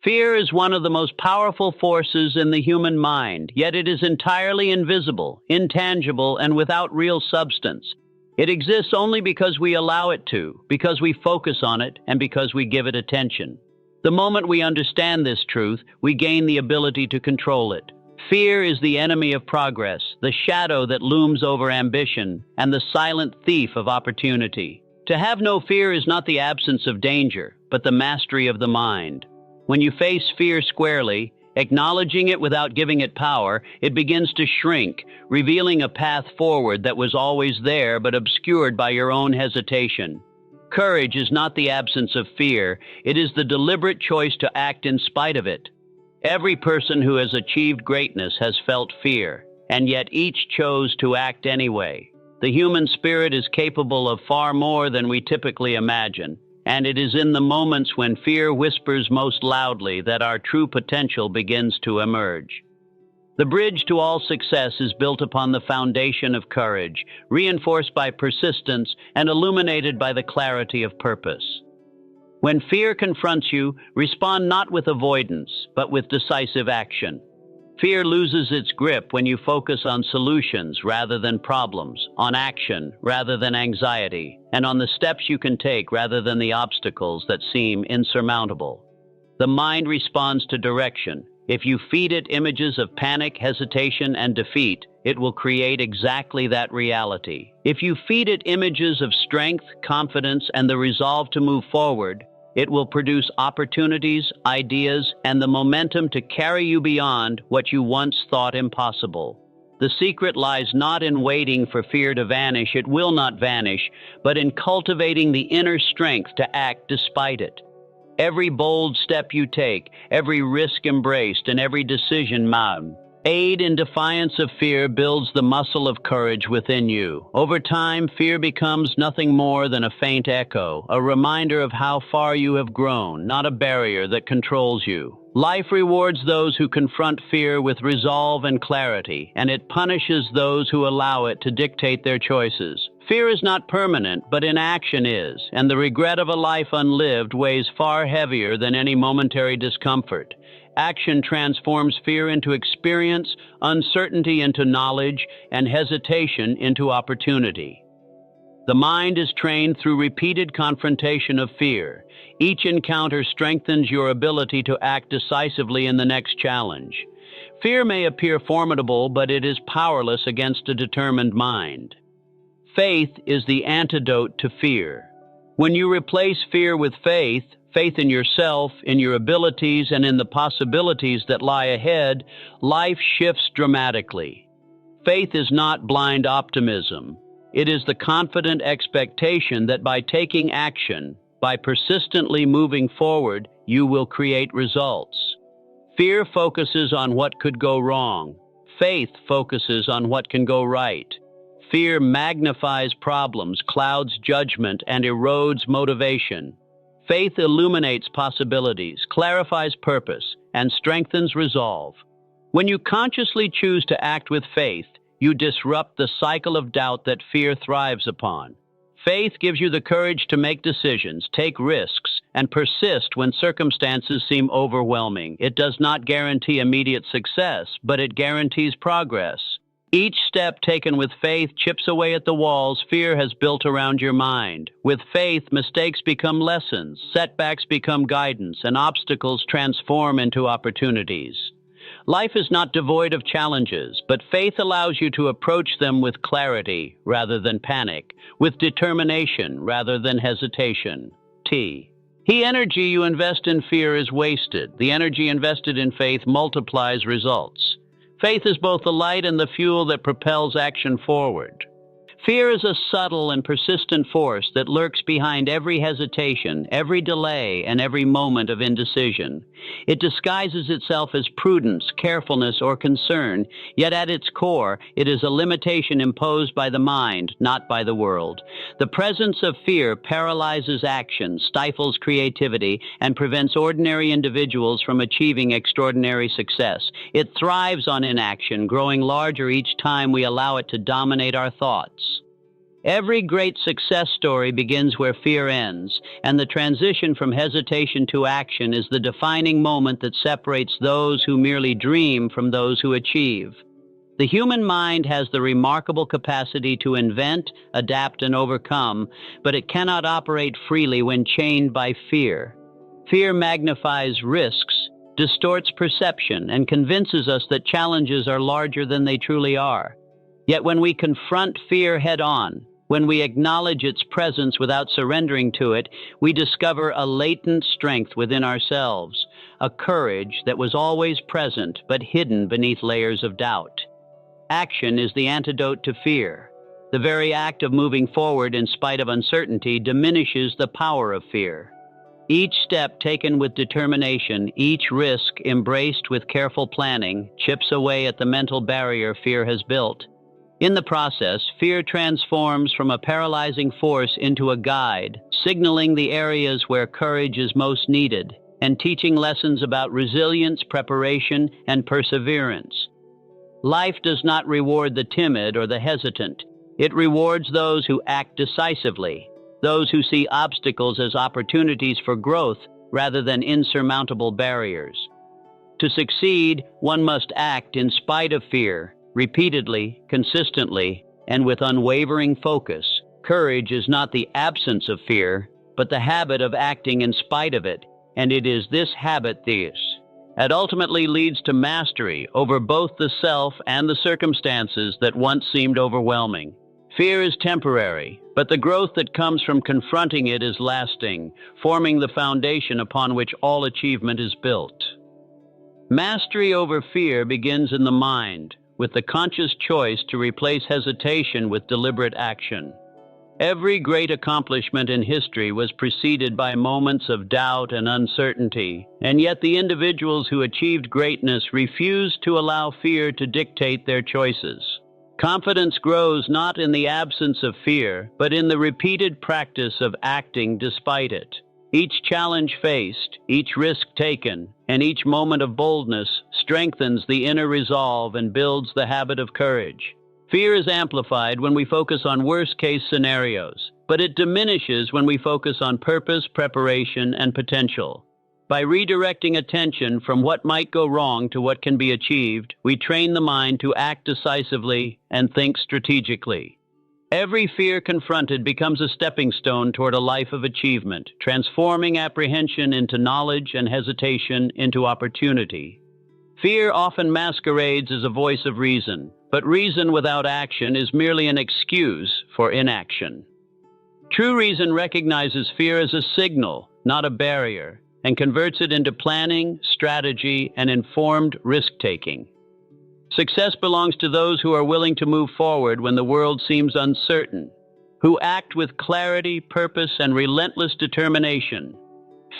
Fear is one of the most powerful forces in the human mind, yet it is entirely invisible, intangible, and without real substance. It exists only because we allow it to, because we focus on it, and because we give it attention. The moment we understand this truth, we gain the ability to control it. Fear is the enemy of progress, the shadow that looms over ambition, and the silent thief of opportunity. To have no fear is not the absence of danger, but the mastery of the mind. When you face fear squarely, acknowledging it without giving it power, it begins to shrink, revealing a path forward that was always there but obscured by your own hesitation. Courage is not the absence of fear, it is the deliberate choice to act in spite of it. Every person who has achieved greatness has felt fear, and yet each chose to act anyway. The human spirit is capable of far more than we typically imagine. And it is in the moments when fear whispers most loudly that our true potential begins to emerge. The bridge to all success is built upon the foundation of courage, reinforced by persistence and illuminated by the clarity of purpose. When fear confronts you, respond not with avoidance, but with decisive action. Fear loses its grip when you focus on solutions rather than problems, on action rather than anxiety, and on the steps you can take rather than the obstacles that seem insurmountable. The mind responds to direction. If you feed it images of panic, hesitation, and defeat, it will create exactly that reality. If you feed it images of strength, confidence, and the resolve to move forward, it will produce opportunities, ideas, and the momentum to carry you beyond what you once thought impossible. The secret lies not in waiting for fear to vanish, it will not vanish, but in cultivating the inner strength to act despite it. Every bold step you take, every risk embraced, and every decision made in defiance of fear builds the muscle of courage within you. Over time, fear becomes nothing more than a faint echo, a reminder of how far you have grown, not a barrier that controls you. Life rewards those who confront fear with resolve and clarity, and it punishes those who allow it to dictate their choices. Fear is not permanent, but inaction is, and the regret of a life unlived weighs far heavier than any momentary discomfort. Action transforms fear into experience, uncertainty into knowledge, and hesitation into opportunity. The mind is trained through repeated confrontation of fear. Each encounter strengthens your ability to act decisively in the next challenge. Fear may appear formidable, but it is powerless against a determined mind. Faith is the antidote to fear. When you replace fear with faith in yourself, in your abilities, and in the possibilities that lie ahead, life shifts dramatically. Faith is not blind optimism. It is the confident expectation that by taking action, by persistently moving forward, you will create results. Fear focuses on what could go wrong. Faith focuses on what can go right. Fear magnifies problems, clouds judgment, and erodes motivation. Faith illuminates possibilities, clarifies purpose, and strengthens resolve. When you consciously choose to act with faith, you disrupt the cycle of doubt that fear thrives upon. Faith gives you the courage to make decisions, take risks, and persist when circumstances seem overwhelming. It does not guarantee immediate success, but it guarantees progress. Each step taken with faith chips away at the walls fear has built around your mind. With faith, mistakes become lessons, setbacks become guidance, and obstacles transform into opportunities. Life is not devoid of challenges, but faith allows you to approach them with clarity rather than panic, with determination rather than hesitation. The energy you invest in fear is wasted. The energy invested in faith multiplies results. Faith is both the light and the fuel that propels action forward. Fear is a subtle and persistent force that lurks behind every hesitation, every delay, and every moment of indecision. It disguises itself as prudence, carefulness, or concern, yet at its core, it is a limitation imposed by the mind, not by the world. The presence of fear paralyzes action, stifles creativity, and prevents ordinary individuals from achieving extraordinary success. It thrives on inaction, growing larger each time we allow it to dominate our thoughts. Every great success story begins where fear ends, and the transition from hesitation to action is the defining moment that separates those who merely dream from those who achieve. The human mind has the remarkable capacity to invent, adapt, and overcome, but it cannot operate freely when chained by fear. Fear magnifies risks, distorts perception, and convinces us that challenges are larger than they truly are. Yet when we confront fear head-on, when we acknowledge its presence without surrendering to it, we discover a latent strength within ourselves, a courage that was always present but hidden beneath layers of doubt. Action is the antidote to fear. The very act of moving forward in spite of uncertainty diminishes the power of fear. Each step taken with determination, each risk embraced with careful planning, chips away at the mental barrier fear has built. In the process, fear transforms from a paralyzing force into a guide, signaling the areas where courage is most needed, and teaching lessons about resilience, preparation, and perseverance. Life does not reward the timid or the hesitant. It rewards those who act decisively, those who see obstacles as opportunities for growth rather than insurmountable barriers. To succeed, one must act in spite of fear, repeatedly, consistently, and with unwavering focus. Courage is not the absence of fear, but the habit of acting in spite of it, and it is this habit that ultimately leads to mastery over both the self and the circumstances that once seemed overwhelming. Fear is temporary, but the growth that comes from confronting it is lasting, forming the foundation upon which all achievement is built. Mastery over fear begins in the mind, with the conscious choice to replace hesitation with deliberate action. Every great accomplishment in history was preceded by moments of doubt and uncertainty, and yet the individuals who achieved greatness refused to allow fear to dictate their choices. Confidence grows not in the absence of fear, but in the repeated practice of acting despite it. Each challenge faced, each risk taken, and each moment of boldness strengthens the inner resolve and builds the habit of courage. Fear is amplified when we focus on worst-case scenarios, but it diminishes when we focus on purpose, preparation, and potential. By redirecting attention from what might go wrong to what can be achieved, we train the mind to act decisively and think strategically. Every fear confronted becomes a stepping stone toward a life of achievement, transforming apprehension into knowledge and hesitation into opportunity. Fear often masquerades as a voice of reason, but reason without action is merely an excuse for inaction. True reason recognizes fear as a signal, not a barrier, and converts it into planning, strategy, and informed risk-taking. Success belongs to those who are willing to move forward when the world seems uncertain, who act with clarity, purpose, and relentless determination.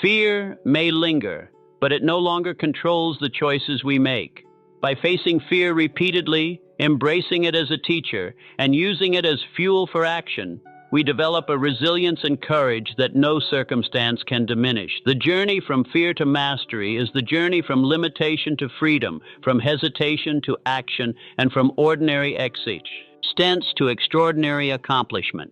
Fear may linger, but it no longer controls the choices we make. By facing fear repeatedly, embracing it as a teacher, and using it as fuel for action, we develop a resilience and courage that no circumstance can diminish. The journey from fear to mastery is the journey from limitation to freedom, from hesitation to action, and from ordinary existence to extraordinary accomplishment.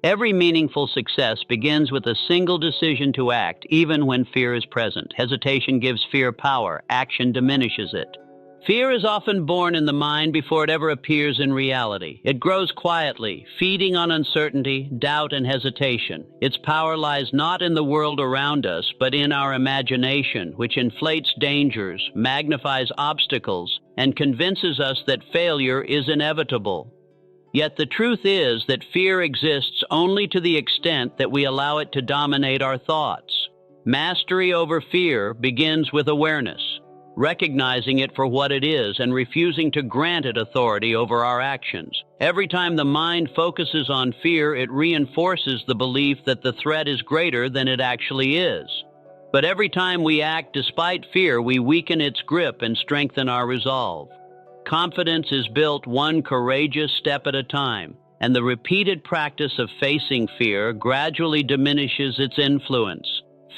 Every meaningful success begins with a single decision to act, even when fear is present. Hesitation gives fear power. Action diminishes it. Fear is often born in the mind before it ever appears in reality. It grows quietly, feeding on uncertainty, doubt, and hesitation. Its power lies not in the world around us, but in our imagination, which inflates dangers, magnifies obstacles, and convinces us that failure is inevitable. Yet the truth is that fear exists only to the extent that we allow it to dominate our thoughts. Mastery over fear begins with awareness, recognizing it for what it is and refusing to grant it authority over our actions. Every time the mind focuses on fear, it reinforces the belief that the threat is greater than it actually is. But every time we act despite fear, we weaken its grip and strengthen our resolve. Confidence is built one courageous step at a time, and the repeated practice of facing fear gradually diminishes its influence.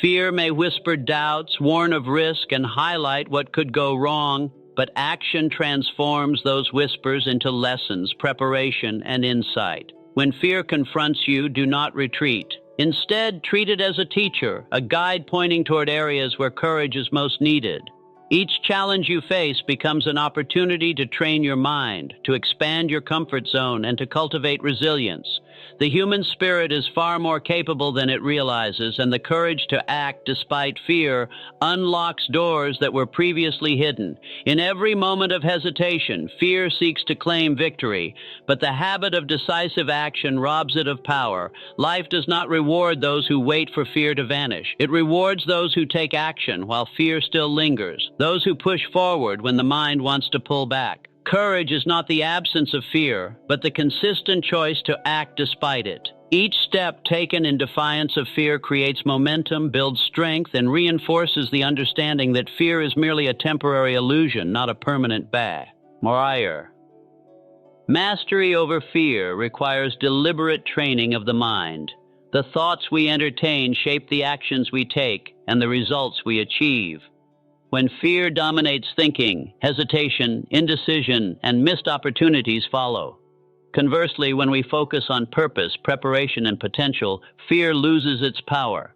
Fear may whisper doubts, warn of risk, and highlight what could go wrong, but action transforms those whispers into lessons, preparation, and insight. When fear confronts you, do not retreat. Instead, treat it as a teacher, a guide pointing toward areas where courage is most needed. Each challenge you face becomes an opportunity to train your mind, to expand your comfort zone, and to cultivate resilience. The human spirit is far more capable than it realizes, and the courage to act despite fear unlocks doors that were previously hidden. In every moment of hesitation, fear seeks to claim victory, but the habit of decisive action robs it of power. Life does not reward those who wait for fear to vanish. It rewards those who take action while fear still lingers, those who push forward when the mind wants to pull back. Courage is not the absence of fear, but the consistent choice to act despite it. Each step taken in defiance of fear creates momentum, builds strength, and reinforces the understanding that fear is merely a temporary illusion, not a permanent barrier. Mastery over fear requires deliberate training of the mind. The thoughts we entertain shape the actions we take and the results we achieve. When fear dominates thinking, hesitation, indecision, and missed opportunities follow. Conversely, when we focus on purpose, preparation, and potential, fear loses its power.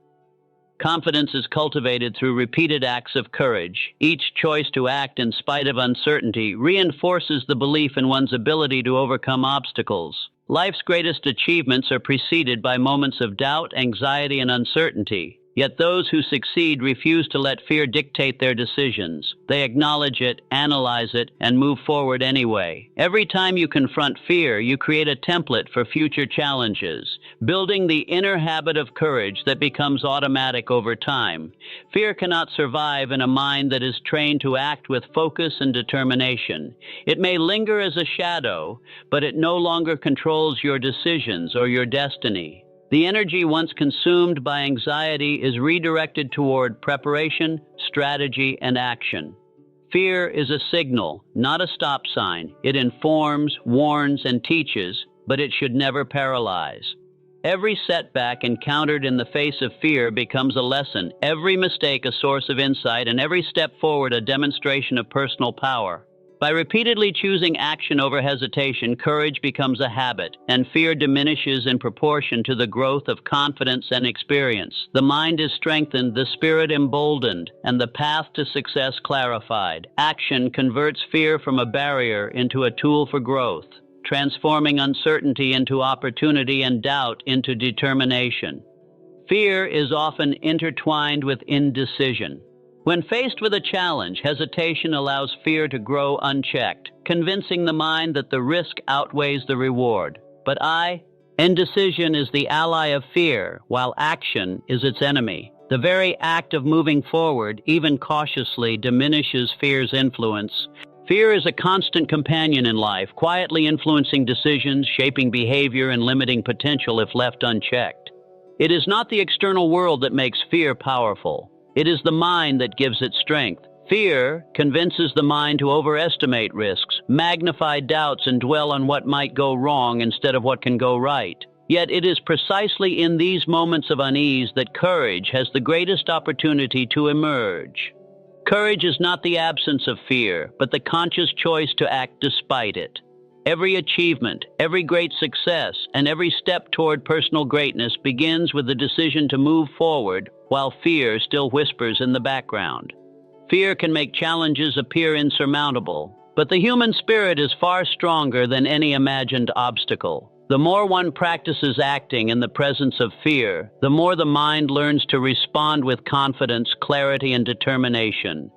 Confidence is cultivated through repeated acts of courage. Each choice to act in spite of uncertainty reinforces the belief in one's ability to overcome obstacles. Life's greatest achievements are preceded by moments of doubt, anxiety, and uncertainty. Yet those who succeed refuse to let fear dictate their decisions. They acknowledge it, analyze it, and move forward anyway. Every time you confront fear, you create a template for future challenges, building the inner habit of courage that becomes automatic over time. Fear cannot survive in a mind that is trained to act with focus and determination. It may linger as a shadow, but it no longer controls your decisions or your destiny. The energy once consumed by anxiety is redirected toward preparation, strategy, and action. Fear is a signal, not a stop sign. It informs, warns, and teaches, but it should never paralyze. Every setback encountered in the face of fear becomes a lesson, every mistake a source of insight, and every step forward a demonstration of personal power. By repeatedly choosing action over hesitation, courage becomes a habit, and fear diminishes in proportion to the growth of confidence and experience. The mind is strengthened, the spirit emboldened, and the path to success clarified. Action converts fear from a barrier into a tool for growth, transforming uncertainty into opportunity and doubt into determination. Fear is often intertwined with indecision. When faced with a challenge, hesitation allows fear to grow unchecked, convincing the mind that the risk outweighs the reward. But indecision is the ally of fear, while action is its enemy. The very act of moving forward, even cautiously, diminishes fear's influence. Fear is a constant companion in life, quietly influencing decisions, shaping behavior, and limiting potential if left unchecked. It is not the external world that makes fear powerful. It is the mind that gives it strength. Fear convinces the mind to overestimate risks, magnify doubts, and dwell on what might go wrong instead of what can go right. Yet it is precisely in these moments of unease that courage has the greatest opportunity to emerge. Courage is not the absence of fear, but the conscious choice to act despite it. Every achievement, every great success, and every step toward personal greatness begins with the decision to move forward while fear still whispers in the background. Fear can make challenges appear insurmountable, but the human spirit is far stronger than any imagined obstacle. The more one practices acting in the presence of fear, the more the mind learns to respond with confidence, clarity, and determination.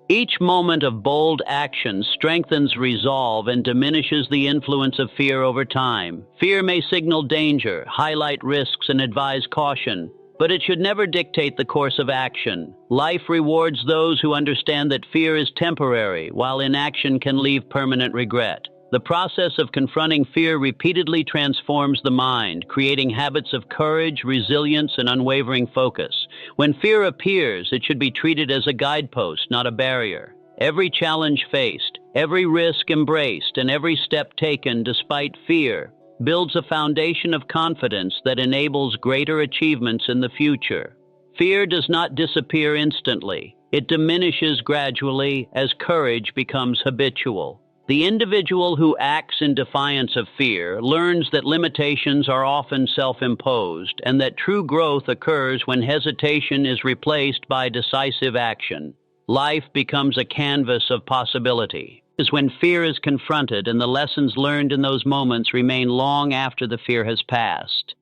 Each moment of bold action strengthens resolve and diminishes the influence of fear over time. Fear may signal danger, highlight risks, and advise caution, but it should never dictate the course of action. Life rewards those who understand that fear is temporary, while inaction can leave permanent regret. The process of confronting fear repeatedly transforms the mind, creating habits of courage, resilience, and unwavering focus. When fear appears, it should be treated as a guidepost, not a barrier. Every challenge faced, every risk embraced, and every step taken despite fear builds a foundation of confidence that enables greater achievements in the future. Fear does not disappear instantly. It diminishes gradually as courage becomes habitual. The individual who acts in defiance of fear learns that limitations are often self-imposed and that true growth occurs when hesitation is replaced by decisive action. Life becomes a canvas of possibility. It is when fear is confronted and the lessons learned in those moments remain long after the fear has passed.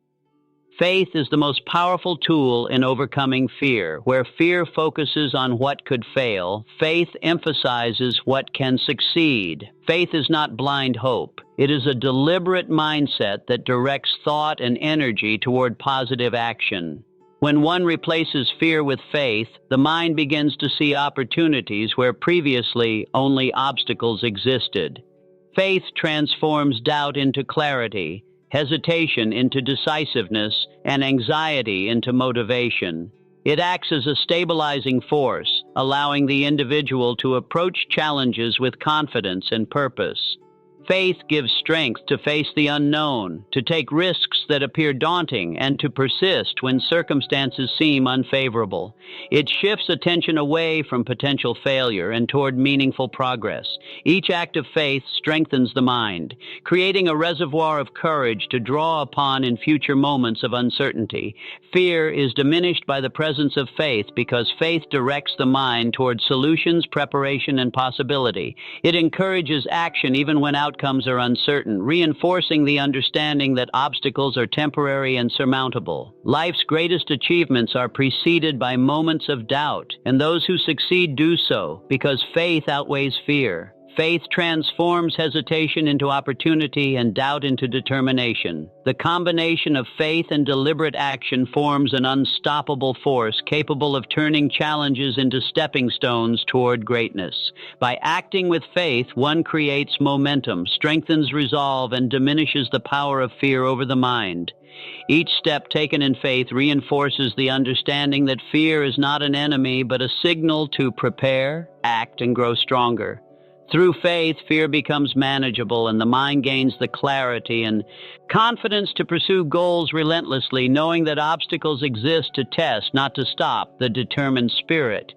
Faith is the most powerful tool in overcoming fear. Where fear focuses on what could fail, faith emphasizes what can succeed. Faith is not blind hope. It is a deliberate mindset that directs thought and energy toward positive action. When one replaces fear with faith, the mind begins to see opportunities where previously only obstacles existed. Faith transforms doubt into clarity, hesitation into decisiveness, and anxiety into motivation. It acts as a stabilizing force, allowing the individual to approach challenges with confidence and purpose. Faith gives strength to face the unknown, to take risks that appear daunting, and to persist when circumstances seem unfavorable. It shifts attention away from potential failure and toward meaningful progress. Each act of faith strengthens the mind, creating a reservoir of courage to draw upon in future moments of uncertainty. Fear is diminished by the presence of faith because faith directs the mind toward solutions, preparation, and possibility. It encourages action even when outcomes are uncertain, reinforcing the understanding that obstacles are temporary and surmountable. Life's greatest achievements are preceded by moments of doubt, and those who succeed do so because faith outweighs fear. Faith transforms hesitation into opportunity and doubt into determination. The combination of faith and deliberate action forms an unstoppable force capable of turning challenges into stepping stones toward greatness. By acting with faith, one creates momentum, strengthens resolve, and diminishes the power of fear over the mind. Each step taken in faith reinforces the understanding that fear is not an enemy but a signal to prepare, act, and grow stronger. Through faith, fear becomes manageable and the mind gains the clarity and confidence to pursue goals relentlessly, knowing that obstacles exist to test, not to stop, the determined spirit.